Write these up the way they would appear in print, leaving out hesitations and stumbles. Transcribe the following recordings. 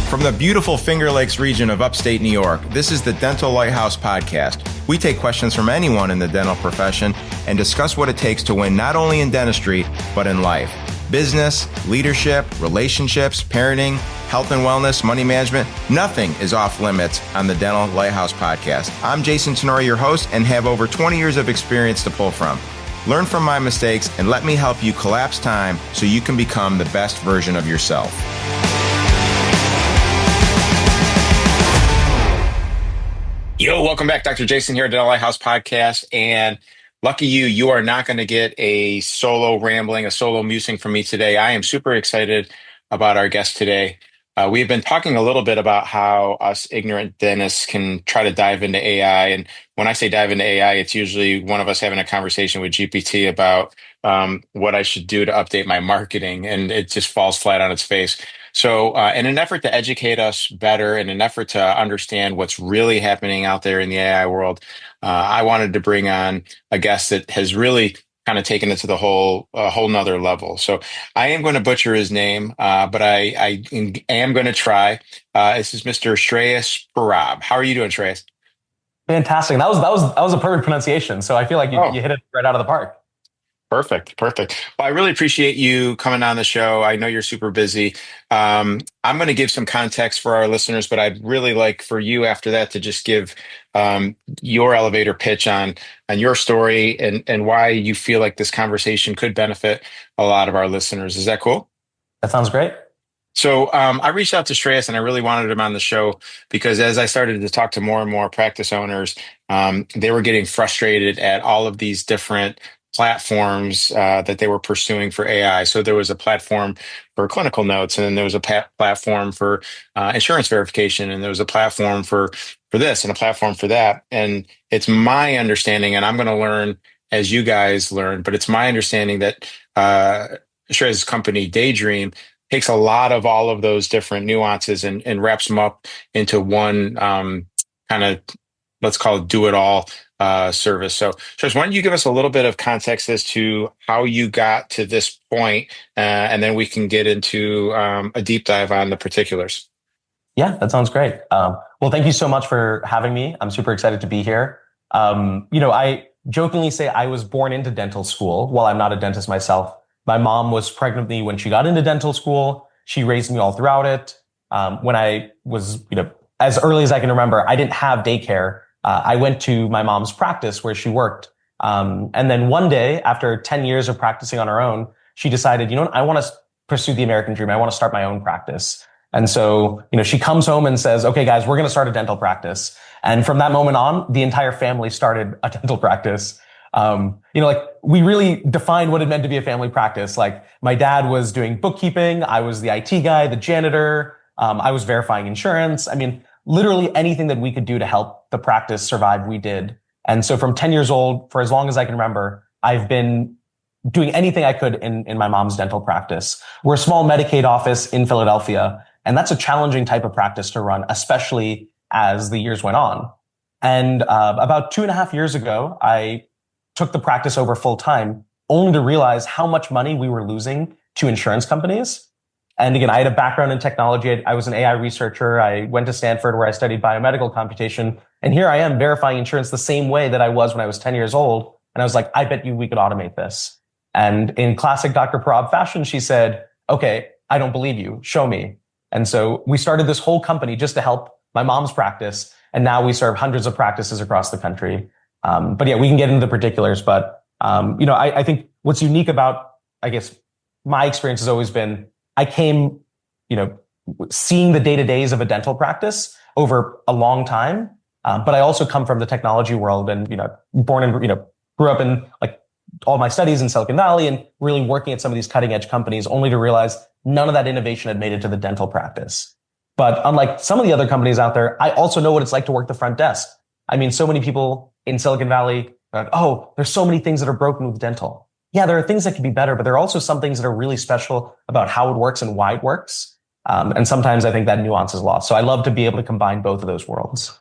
From the beautiful Finger Lakes region of upstate New York, this is the Dental Lighthouse Podcast. We take questions from anyone in the dental profession and discuss what it takes to win not only in dentistry, but in life. Business, leadership, relationships, parenting, health and wellness, money management, nothing is off limits on the Dental Lighthouse Podcast. I'm Jason Tenori, your host, and have over 20 years of experience to pull from. Learn from my mistakes and let me help you collapse time so you can become the best version of yourself. Yo, welcome back. Dr. Jason here at Dental Lighthouse Podcast. And lucky you, you are not going to get a solo rambling, a solo musing from me today. I am super excited about our guest today. We've been talking a little bit about how us ignorant dentists can try to dive into AI. And when I say dive into AI, it's usually one of us having a conversation with GPT about what I should do to update my marketing. And it just falls flat on its face. So in an effort to educate us better, in an effort to understand what's really happening out there in the AI world, I wanted to bring on a guest that has really kind of taken it to the whole nother level. So I am going to butcher his name, but I am going to try. This is Mr. Shreyas Barab. How are you doing, Shreyas? Fantastic. That was a perfect pronunciation. So I feel like you hit it right out of the park. Perfect. Well, I really appreciate you coming on the show. I know you're super busy. I'm going to give some context for our listeners, but I'd really like for you after that to just give your elevator pitch on your story and why you feel like this conversation could benefit a lot of our listeners. Is that cool? That sounds great. So I reached out to Shreyas and I really wanted him on the show because as I started to talk to more and more practice owners, they were getting frustrated at all of these different platforms that they were pursuing for AI. So there was a platform for clinical notes, and then there was a platform for insurance verification, and there was a platform for this and a platform for that. And it's my understanding, and I'm going to learn as you guys learn, but it's my understanding that Shreyas' company, Daydream, takes a lot of all of those different nuances and wraps them up into one kind of, let's call it do-it-all service. So, Shreyas, why don't you give us a little bit of context as to how you got to this point, and then we can get into a deep dive on the particulars. Yeah, that sounds great. Well, thank you so much for having me. I'm super excited to be here. I jokingly say I was born into dental school. While I'm not a dentist myself, my mom was pregnant with me when she got into dental school. She raised me all throughout it. When I was, as early as I can remember, I didn't have daycare. I went to my mom's practice where she worked. And then one day, after 10 years of practicing on her own, she decided, I want to pursue the American dream. I want to start my own practice. And so, she comes home and says, okay, guys, we're going to start a dental practice. And from that moment on, the entire family started a dental practice. We really defined what it meant to be a family practice. Like my dad was doing bookkeeping. I was the IT guy, the janitor. I was verifying insurance. Literally anything that we could do to help the practice survive, we did. And so from 10 years old, for as long as I can remember, I've been doing anything I could in my mom's dental practice. We're a small Medicaid office in Philadelphia, and that's a challenging type of practice to run, especially as the years went on. And about 2.5 years ago, I took the practice over full time, only to realize how much money we were losing to insurance companies. And again, I had a background in technology. I was an AI researcher. I went to Stanford where I studied biomedical computation. And here I am verifying insurance the same way that I was when I was 10 years old. And I was like, I bet you we could automate this. And in classic Dr. Barab fashion, she said, okay, I don't believe you. Show me. And so we started this whole company just to help my mom's practice. And now we serve hundreds of practices across the country. But yeah, we can get into the particulars. But, I think what's unique about, my experience has always been, I came, seeing the day-to-days of a dental practice over a long time. But I also come from the technology world and, born and, grew up in all my studies in Silicon Valley and really working at some of these cutting edge companies only to realize none of that innovation had made it to the dental practice. But unlike some of the other companies out there, I also know what it's like to work the front desk. So many people in Silicon Valley are like, oh, there's so many things that are broken with dental. Yeah, there are things that can be better, but there are also some things that are really special about how it works and why it works. And sometimes I think that nuance is lost. So I love to be able to combine both of those worlds.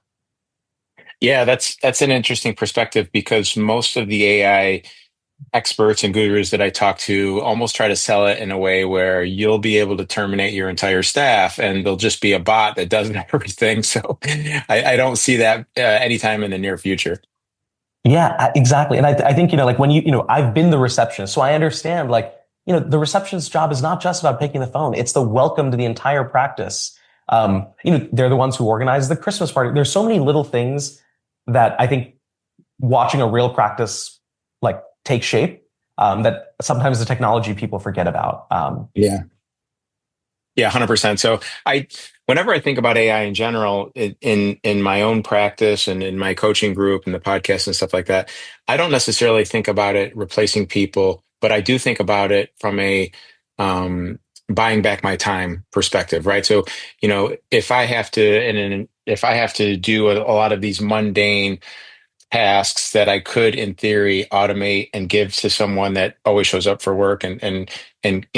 Yeah, that's an interesting perspective because most of the AI experts and gurus that I talk to almost try to sell it in a way where you'll be able to terminate your entire staff and there'll just be a bot that does everything. So I don't see that anytime in the near future. Yeah, exactly. And I think, like when I've been the receptionist, so I understand like, the receptionist's job is not just about picking the phone. It's the welcome to the entire practice. They're the ones who organize the Christmas party. There's so many little things that I think watching a real practice like take shape, that sometimes the technology people forget about. Yeah. Yeah, 100%. So whenever I think about AI in general, in my own practice and in my coaching group and the podcast and stuff like that, I don't necessarily think about it replacing people, but I do think about it from a um, buying back my time perspective, right? So, if I have to, and if I have to do a lot of these mundane tasks that I could, in theory, automate and give to someone that always shows up for work and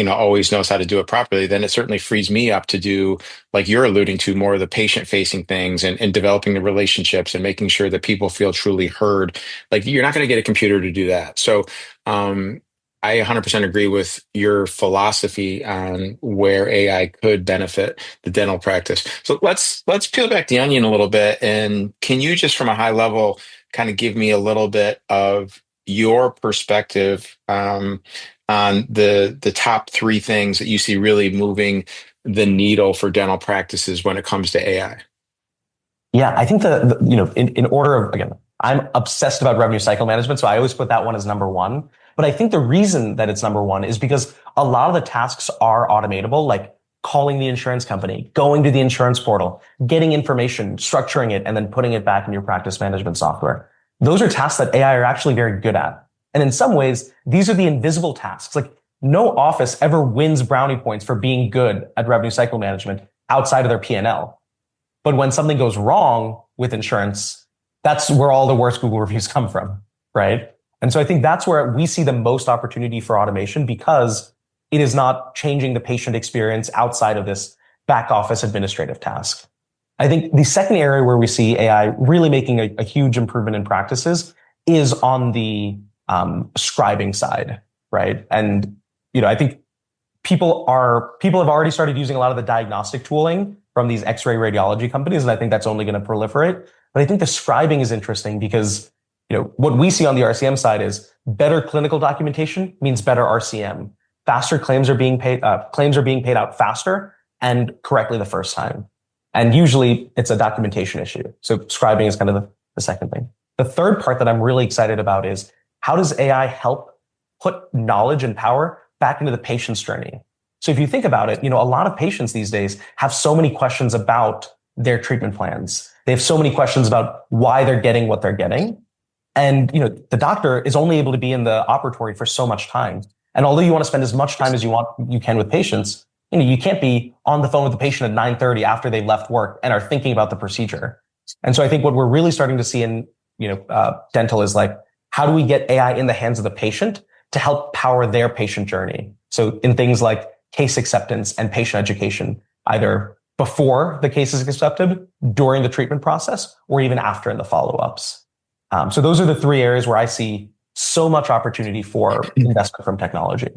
always knows how to do it properly, then it certainly frees me up to do, like you're alluding to, more of the patient facing things and developing the relationships and making sure that people feel truly heard. Like you're not going to get a computer to do that. So I 100% agree with your philosophy on where AI could benefit the dental practice. So let's peel back the onion a little bit. And can you just from a high level kind of give me a little bit of your perspective on the top three things that you see really moving the needle for dental practices when it comes to AI? Yeah, I think in order of, again, I'm obsessed about revenue cycle management. So I always put that one as number one. But I think the reason that it's number one is because a lot of the tasks are automatable, like calling the insurance company, going to the insurance portal, getting information, structuring it, and then putting it back in your practice management software. Those are tasks that AI are actually very good at. And in some ways, these are the invisible tasks. Like no office ever wins brownie points for being good at revenue cycle management outside of their P&L. But when something goes wrong with insurance, that's where all the worst Google reviews come from, right? And so I think that's where we see the most opportunity for automation because it is not changing the patient experience outside of this back office administrative task. I think the second area where we see AI really making a huge improvement in practices is on the scribing side, right? And I think people have already started using a lot of the diagnostic tooling from these X-ray radiology companies, and I think that's only going to proliferate. But I think the scribing is interesting because what we see on the RCM side is better clinical documentation means better RCM. Faster claims are being paid out faster and correctly the first time. And usually it's a documentation issue. So scribing is kind of the second thing. The third part that I'm really excited about is how does AI help put knowledge and power back into the patient's journey? So if you think about it, a lot of patients these days have so many questions about their treatment plans. They have so many questions about why they're getting what they're getting. And, the doctor is only able to be in the operatory for so much time. And although you want to spend as much time as you can with patients, you can't be on the phone with the patient at 9:30 after they've left work and are thinking about the procedure. And so I think what we're really starting to see in, dental is like, how do we get AI in the hands of the patient to help power their patient journey? So in things like case acceptance and patient education, either before the case is accepted, during the treatment process, or even after in the follow-ups. So those are the three areas where I see so much opportunity for investment from technology.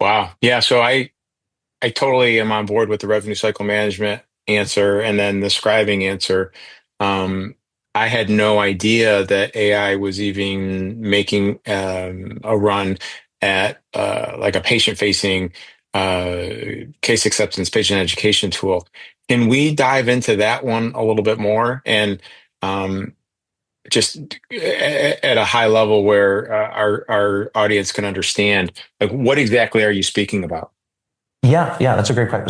Wow. Yeah. So I totally am on board with the revenue cycle management answer and then the scribing answer. I had no idea that AI was even making a run at like a patient-facing case acceptance, patient education tool. Can we dive into that one a little bit more and just at a high level where our audience can understand, like what exactly are you speaking about? Yeah, that's a great question.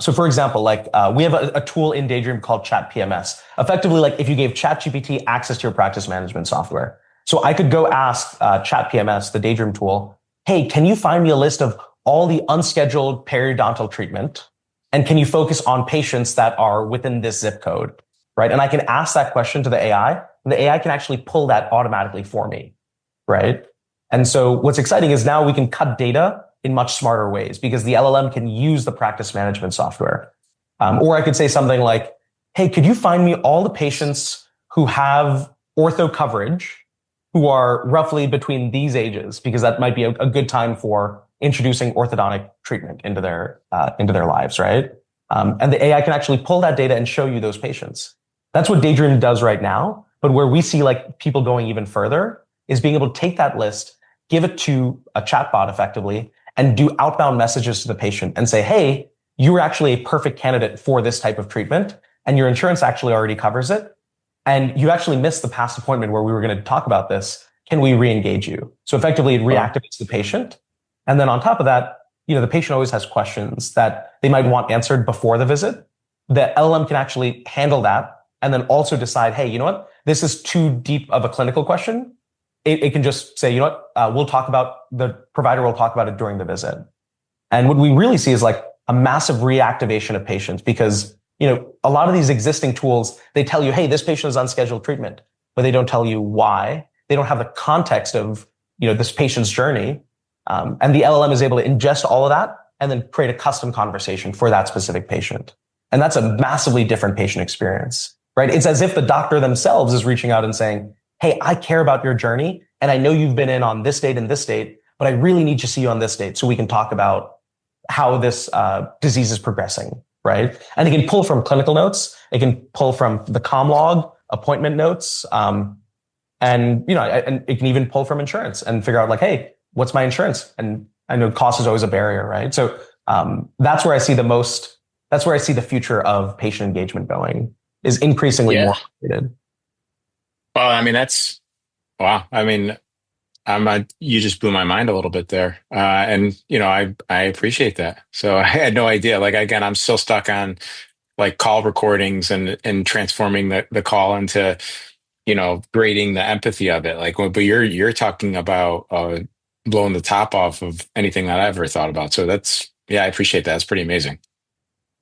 So for example, like we have a tool in Daydream called Chat PMS. Effectively, like if you gave ChatGPT access to your practice management software, so I could go ask Chat PMS, the Daydream tool, hey, can you find me a list of all the unscheduled periodontal treatment, and can you focus on patients that are within this zip code, right? And I can ask that question to the AI, and the AI can actually pull that automatically for me, right? And so what's exciting is now we can cut data in much smarter ways because the LLM can use the practice management software. Or I could say something like, hey, could you find me all the patients who have ortho coverage who are roughly between these ages, because that might be a good time for introducing orthodontic treatment into their lives, right? And the AI can actually pull that data and show you those patients. That's what Daydream does right now. But where we see like people going even further is being able to take that list, give it to a chatbot effectively, and do outbound messages to the patient and say, hey, you were actually a perfect candidate for this type of treatment, and your insurance actually already covers it. And you actually missed the past appointment where we were going to talk about this. Can we re-engage you? So effectively it reactivates the patient. And then on top of that, the patient always has questions that they might want answered before the visit. The LLM can actually handle that and then also decide, hey, you know what? This is too deep of a clinical question. It can just say, you know what? The provider will talk about it during the visit. And what we really see is like a massive reactivation of patients because, a lot of these existing tools, they tell you, hey, this patient is on scheduled treatment, but they don't tell you why. They don't have the context of, this patient's journey. And the LLM is able to ingest all of that and then create a custom conversation for that specific patient. And that's a massively different patient experience, right? It's as if the doctor themselves is reaching out and saying, hey, I care about your journey. And I know you've been in on this date and this date, but I really need to see you on this date so we can talk about how this disease is progressing, right? And it can pull from clinical notes. It can pull from the comm log, appointment notes. And it can even pull from insurance and figure out like, hey, what's my insurance? And I know cost is always a barrier, right? So that's where I see the future of patient engagement going is increasingly Yeah. more automated. Well, I mean, wow. I mean, you just blew my mind a little bit there. I appreciate that. So I had no idea. Like, again, I'm still stuck on like call recordings and transforming the call into, grading the empathy of it. But you're talking about, blowing the top off of anything that I ever thought about. So I appreciate that. It's pretty amazing.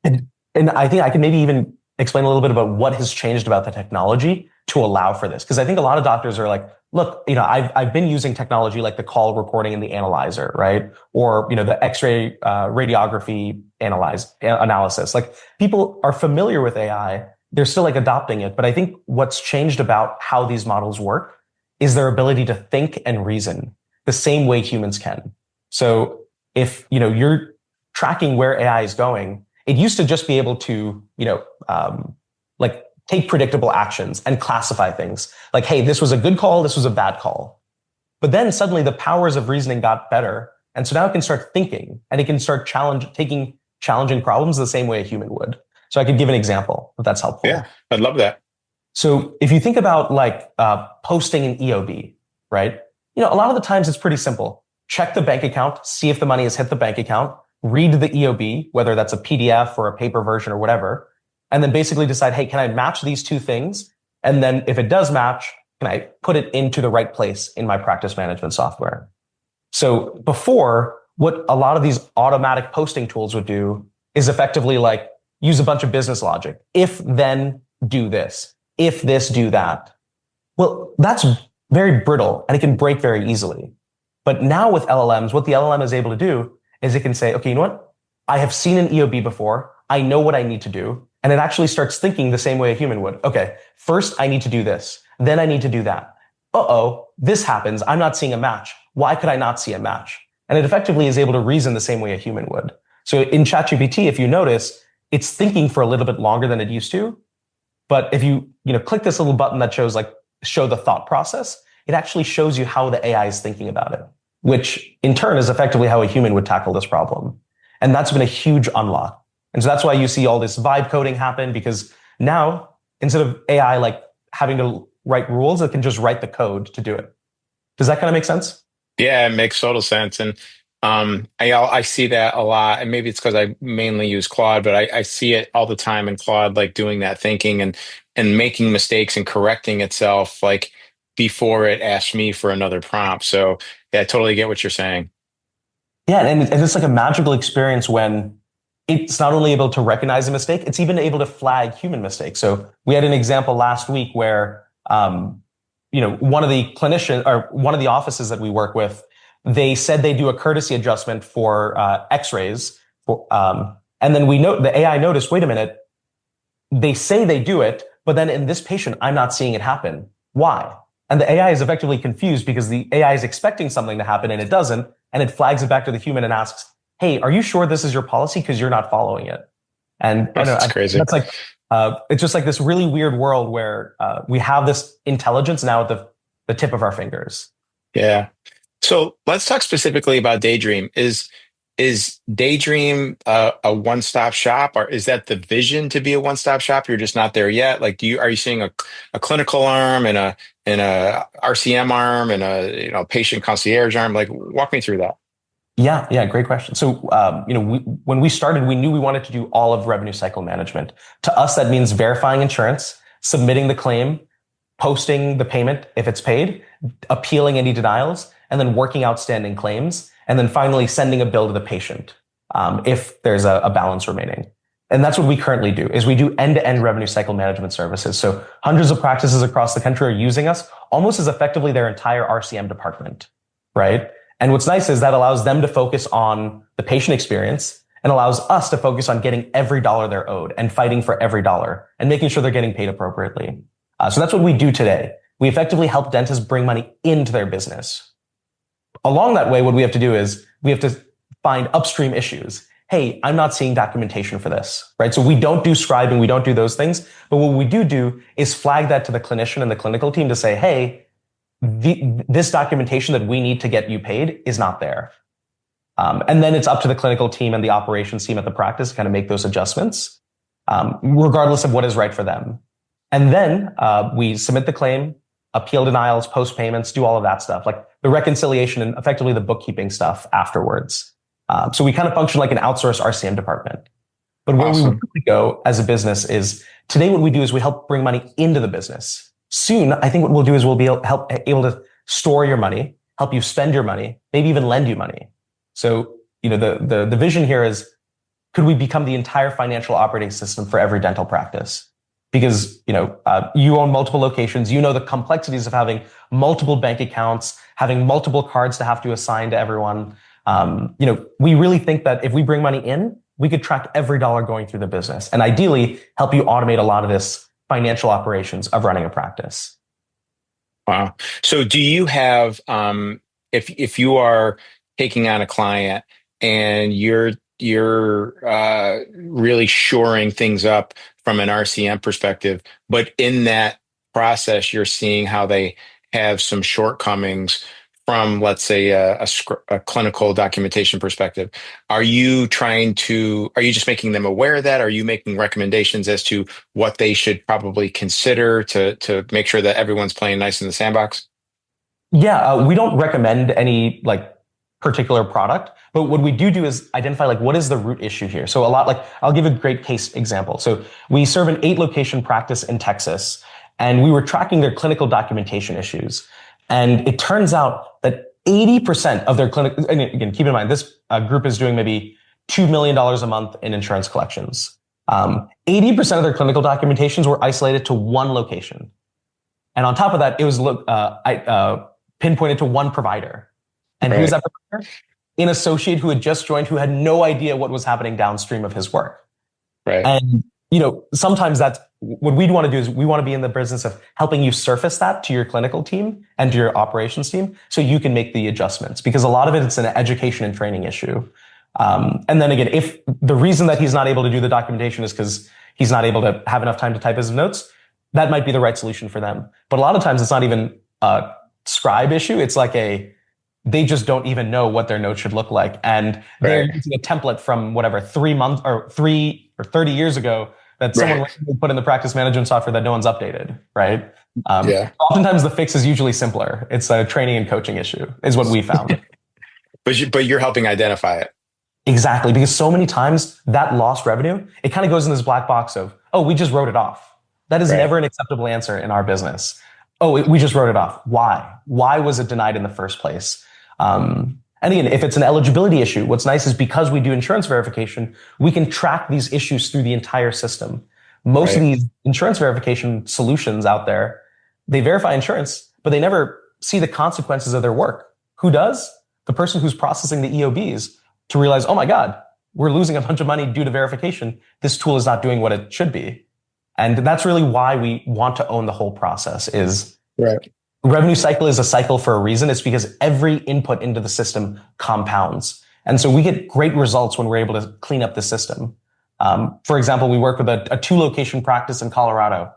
And I think I can maybe even explain a little bit about what has changed about the technology to allow for this. Because I think a lot of doctors are like, look, I've been using technology like the call recording and the analyzer, right? Or, the X-ray radiography analysis. Like people are familiar with AI. They're still like adopting it. But I think what's changed about how these models work is their ability to think and reason the same way humans can. So if, you're tracking where AI is going, it used to just be able to, like take predictable actions and classify things like, hey, this was a good call. This was a bad call. But then suddenly the powers of reasoning got better. And so now it can start thinking and it can start taking challenging problems the same way a human would. So I could give an example if that's helpful. Yeah, I'd love that. So if you think about like posting an EOB, right? A lot of the times it's pretty simple. Check the bank account, see if the money has hit the bank account, read the EOB, whether that's a PDF or a paper version or whatever, and then basically decide, hey, can I match these two things? And then if it does match, can I put it into the right place in my practice management software? So before, what a lot of these automatic posting tools would do is effectively like use a bunch of business logic. If then do this, if this do that. Well, that's very brittle and it can break very easily. But now with LLMs, what the LLM is able to do is it can say, okay, you know what? I have seen an EOB before. I know what I need to do. And it actually starts thinking the same way a human would. Okay, first I need to do this. Then I need to do that. Uh-oh, this happens. I'm not seeing a match. Why could I not see a match? And it effectively is able to reason the same way a human would. So in ChatGPT, if you notice, it's thinking for a little bit longer than it used to. But if you, click this little button that shows show the thought process, it actually shows you how the AI is thinking about it, which in turn is effectively how a human would tackle this problem. And that's been a huge unlock. And so that's why you see all this vibe coding happen, because now instead of AI like having to write rules, it can just write the code to do it. Does that kind of make sense? Yeah, it makes total sense. And I see that a lot. And maybe it's because I mainly use Claude, but I see it all the time in Claude, like doing that thinking and making mistakes and correcting itself like before it asks me for another prompt. So yeah, I totally get what you're saying. Yeah, and it's like a magical experience when it's not only able to recognize a mistake, it's even able to flag human mistakes. So we had an example last week where, one of the clinicians or one of the offices that we work with, they said they do a courtesy adjustment for X-rays, and then the AI noticed, wait a minute, they say they do it, but then in this patient, I'm not seeing it happen. Why? And the AI is effectively confused because the AI is expecting something to happen and it doesn't. And it flags it back to the human and asks, hey, are you sure this is your policy? Because you're not following it. And I don't That's know, crazy. that's like, it's just like this really weird world where we have this intelligence now at the tip of our fingers. Yeah. So let's talk specifically about Daydream. Is Daydream a one-stop shop, or is that the vision to be a one-stop shop? You're just not there yet. Like, are you seeing a clinical arm and a RCM arm and a patient concierge arm? Like, walk me through that. Yeah, yeah, great question. So, when we started, we knew we wanted to do all of revenue cycle management. To us, that means verifying insurance, submitting the claim, posting the payment if it's paid, appealing any denials, and then working outstanding claims, and then finally sending a bill to the patient if there's a balance remaining. And that's what we currently do, is we do end-to-end revenue cycle management services. So hundreds of practices across the country are using us almost as effectively their entire RCM department, right? And what's nice is that allows them to focus on the patient experience and allows us to focus on getting every dollar they're owed and fighting for every dollar and making sure they're getting paid appropriately. So that's what we do today. We effectively help dentists bring money into their business. Along that way, what we have to do is we have to find upstream issues. Hey, I'm not seeing documentation for this, right? So we don't do scribing, we don't do those things. But what we do is flag that to the clinician and the clinical team to say, hey, this documentation that we need to get you paid is not there. And then it's up to the clinical team and the operations team at the practice to kind of make those adjustments, regardless of what is right for them. And then we submit the claim, appeal denials, post payments, do all of that stuff, like the reconciliation and effectively the bookkeeping stuff afterwards. So we kind of function like an outsourced RCM department. But where Awesome. we really go as a business is today what we do is we help bring money into the business. Soon, I think what we'll do is we'll be able to store your money, help you spend your money, maybe even lend you money. So, the vision here is, could we become the entire financial operating system for every dental practice? Because, you own multiple locations, the complexities of having multiple bank accounts, having multiple cards to have to assign to everyone. We really think that if we bring money in, we could track every dollar going through the business and ideally help you automate a lot of this financial operations of running a practice. Wow. So do you have, if you are taking on a client and you're really shoring things up from an RCM perspective, but in that process, you're seeing how they have some shortcomings from, let's say, a clinical documentation perspective. Are you just making them aware of that? Are you making recommendations as to what they should probably consider to make sure that everyone's playing nice in the sandbox? Yeah, we don't recommend any particular product, but what we do is identify what is the root issue here. So I'll give a great case example. So we serve an 8-location practice in Texas, and we were tracking their clinical documentation issues. And it turns out that 80% of their clinic, and again, keep in mind, this group is doing maybe $2 million a month in insurance collections. 80% of their clinical documentations were isolated to one location. And on top of that, it was pinpointed to one provider. And who was that provider? An associate who had just joined, who had no idea what was happening downstream of his work. Right. And, sometimes that's what we'd want to do is we want to be in the business of helping you surface that to your clinical team and to your operations team so you can make the adjustments, because a lot of it's an education and training issue. And then again, if the reason that he's not able to do the documentation is because he's not able to have enough time to type his notes, that might be the right solution for them. But a lot of times it's not even a scribe issue. It's they just don't even know what their notes should look like. And they're using a template from whatever, 3 months or 30 years ago that someone put in the practice management software that no one's updated, right? Oftentimes the fix is usually simpler. It's a training and coaching issue is what we found. But you're helping identify it. Exactly. Because so many times that lost revenue, it kind of goes in this black box of, oh, we just wrote it off. That is never an acceptable answer in our business. Oh, we just wrote it off. Why? Why was it denied in the first place? And again, if it's an eligibility issue, what's nice is because we do insurance verification, we can track these issues through the entire system. Most of these insurance verification solutions out there, they verify insurance, but they never see the consequences of their work. Who does? The person who's processing the EOBs to realize, oh my God, we're losing a bunch of money due to verification. This tool is not doing what it should be. And that's really why we want to own the whole process is revenue cycle is a cycle for a reason. It's because every input into the system compounds. And so we get great results when we're able to clean up the system. For example, we work with a 2-location practice in Colorado.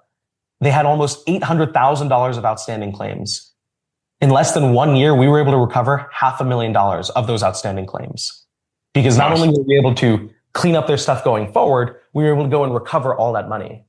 They had almost $800,000 of outstanding claims. In less than 1 year, we were able to recover $500,000 of those outstanding claims. Because not only were we able to clean up their stuff going forward, we were able to go and recover all that money.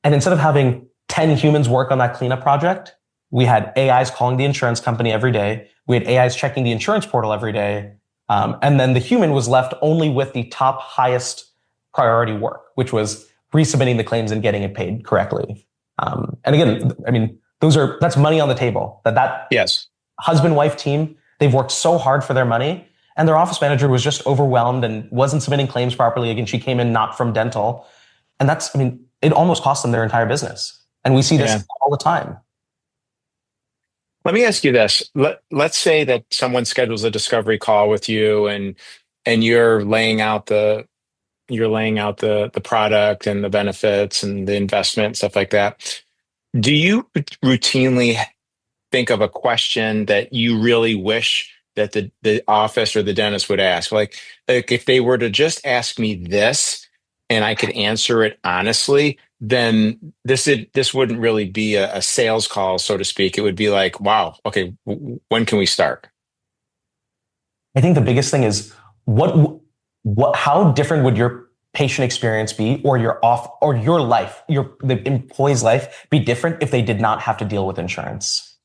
And instead of having 10 humans work on that cleanup project, we had AIs calling the insurance company every day. We had AIs checking the insurance portal every day. And then the human was left only with the top highest priority work, which was resubmitting the claims and getting it paid correctly. And again, I mean, that's money on the table. That Yes. husband-wife team, they've worked so hard for their money, and their office manager was just overwhelmed and wasn't submitting claims properly. Again, she came in not from dental. And it almost cost them their entire business. And we see this all the time. Let me ask you this. Let's say that someone schedules a discovery call with you and you're laying out the product and the benefits and the investment, stuff like that. Do you routinely think of a question that you really wish that the office or the dentist would ask? Like if they were to just ask me this and I could answer it honestly, then this wouldn't really be a sales call, so to speak. It would be like, wow, okay, when can we start? I think the biggest thing is how different would your patient experience be, or your life, the employee's life be different if they did not have to deal with insurance?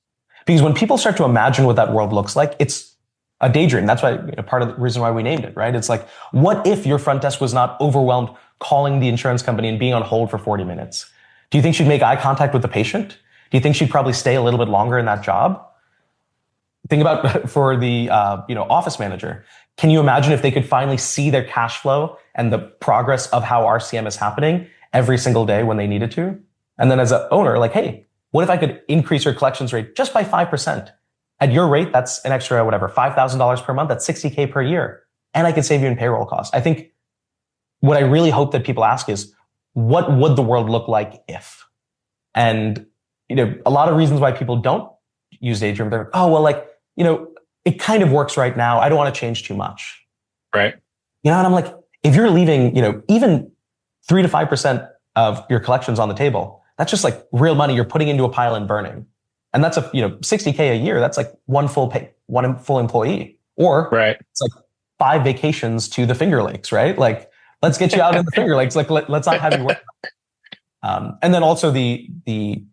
Because when people start to imagine what that world looks like, it's a daydream. That's why part of the reason why we named it, right? It's like, what if your front desk was not overwhelmed calling the insurance company and being on hold for 40 minutes? Do you think she'd make eye contact with the patient? Do you think she'd probably stay a little bit longer in that job? Think about for the office manager. Can you imagine if they could finally see their cash flow and the progress of how RCM is happening every single day when they needed to? And then as an owner, like, hey, what if I could increase your collections rate just by 5%? At your rate, that's an extra, $5,000 per month. That's $60K per year. And I could save you in payroll costs. I think what I really hope that people ask is, what would the world look like if? And, a lot of reasons why people don't use Daydream, they're, it kind of works right now. I don't want to change too much. Right. And I'm like, if you're leaving, even 3 to 5% of your collections on the table, that's just like real money you're putting into a pile and burning. And that's $60K a year. That's like one full employee. Or right. It's like 5 vacations to the Finger Lakes, right? Like, let's get you out in the Finger Lakes. Like, let's not have you work. And then also the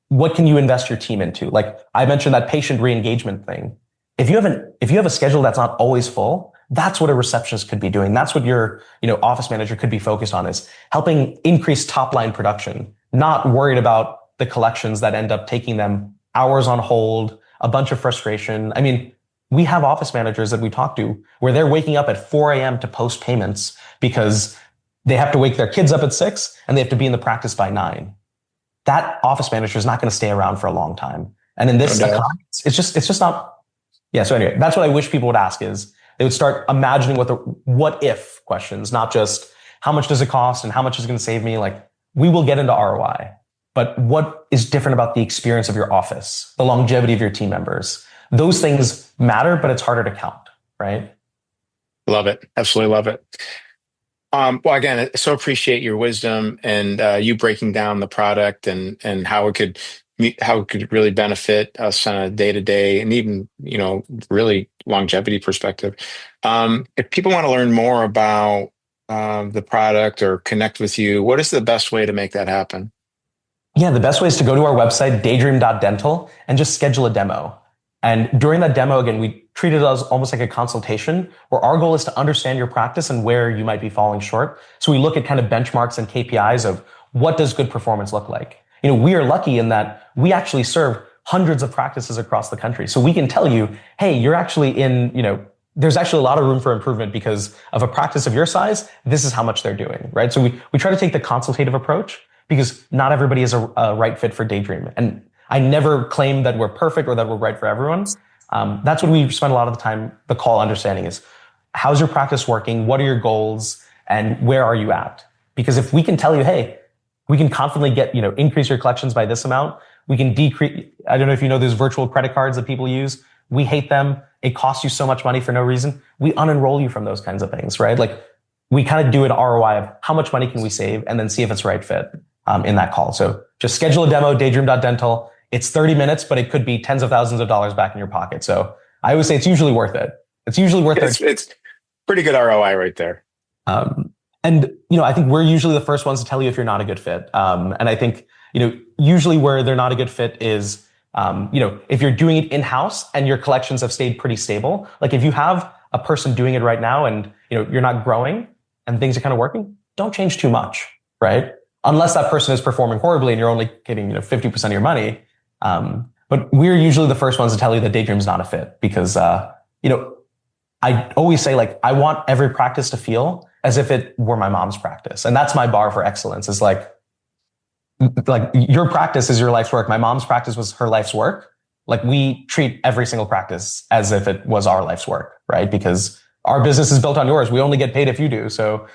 what can you invest your team into? Like I mentioned that patient re-engagement thing. If you have a schedule that's not always full, that's what a receptionist could be doing. That's what your, office manager could be focused on, is helping increase top line production, not worried about the collections that end up taking them hours on hold, a bunch of frustration. I mean, we have office managers that we talk to where they're waking up at 4 a.m. to post payments because they have to wake their kids up at 6 and they have to be in the practice by 9. That office manager is not going to stay around for a long time. And in this economy, it's just not. Yeah. So anyway, that's what I wish people would ask, is they would start imagining what if questions, not just how much does it cost and how much is it going to save me? Like, we will get into ROI, but what is different about the experience of your office, the longevity of your team members? Those things matter, but it's harder to count, right? Love it. Absolutely love it. Well, again, I so appreciate your wisdom and you breaking down the product and how it could really benefit us on a day-to-day and even, really longevity perspective. If people want to learn more about the product or connect with you, what is the best way to make that happen? Yeah, the best way is to go to our website, daydream.dental, and just schedule a demo. And during that demo, again, we treat it as almost like a consultation, where our goal is to understand your practice and where you might be falling short. So we look at kind of benchmarks and KPIs of what does good performance look like. We are lucky in that we actually serve hundreds of practices across the country. So we can tell you, hey, you're actually there's actually a lot of room for improvement because of a practice of your size. This is how much they're doing, right? So we try to take the consultative approach because not everybody is a right fit for Daydream. And I never claim that we're perfect or that we're right for everyone. That's what we spend a lot of the time, the call understanding is, how's your practice working? What are your goals? And where are you at? Because if we can tell you, hey, we can confidently increase your collections by this amount, We can decrease. I don't know if you know those virtual credit cards that people use. We hate them. It costs you so much money for no reason. We unenroll you from those kinds of things, right? Like we kind of do an ROI of how much money can we save and then see if it's the right fit in that call. So just schedule a demo, daydream.dental. It's 30 minutes, but it could be tens of thousands of dollars back in your pocket. So I always say it's usually worth it. It's usually worth it. It's pretty good ROI right there. And, I think we're usually the first ones to tell you if you're not a good fit. And I think, usually where they're not a good fit is, if you're doing it in-house and your collections have stayed pretty stable, like if you have a person doing it right now and, you're not growing and things are kind of working, don't change too much, right? Unless that person is performing horribly and you're only getting, 50% of your money. But we're usually the first ones to tell you that Daydream's not a fit because, I always say like, I want every practice to feel as if it were my mom's practice. And that's my bar for excellence is like your practice is your life's work. My mom's practice was her life's work. Like we treat every single practice as if it was our life's work, right? Because our business is built on yours. We only get paid if you do. So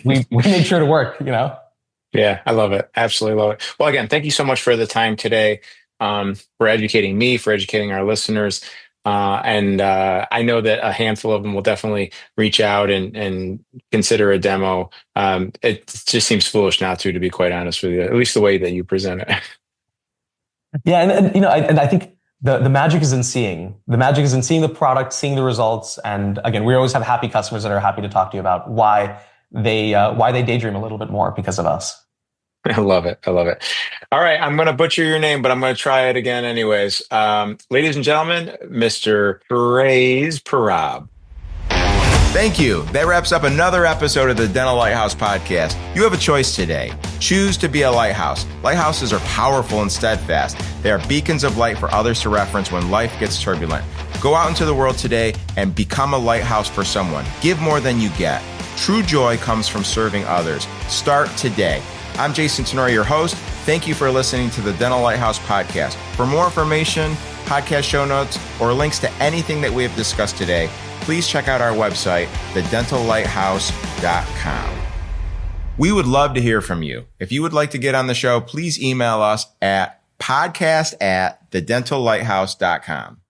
we make sure to work, Yeah, I love it. Absolutely love it. Well, again, thank you so much for the time today, for educating me, for educating our listeners. And I know that a handful of them will definitely reach out and consider a demo. It just seems foolish not to be quite honest with you, at least the way that you present it. Yeah. And I think the magic is in seeing. The magic is in seeing the product, seeing the results. And again, we always have happy customers that are happy to talk to you about why they daydream a little bit more because of us. I love it. I love it. All right. I'm going to butcher your name, but I'm going to try it again anyways. Ladies and gentlemen, Mr. Shreyas Barab. Thank you. That wraps up another episode of the Dental Lighthouse podcast. You have a choice today. Choose to be a lighthouse. Lighthouses are powerful and steadfast. They are beacons of light for others to reference when life gets turbulent. Go out into the world today and become a lighthouse for someone. Give more than you get. True joy comes from serving others. Start today. I'm Jason Tenori, your host. Thank you for listening to the Dental Lighthouse podcast. For more information, podcast show notes, or links to anything that we have discussed today, please check out our website, thedentallighthouse.com. We would love to hear from you. If you would like to get on the show, please email us at podcast@thedentallighthouse.com.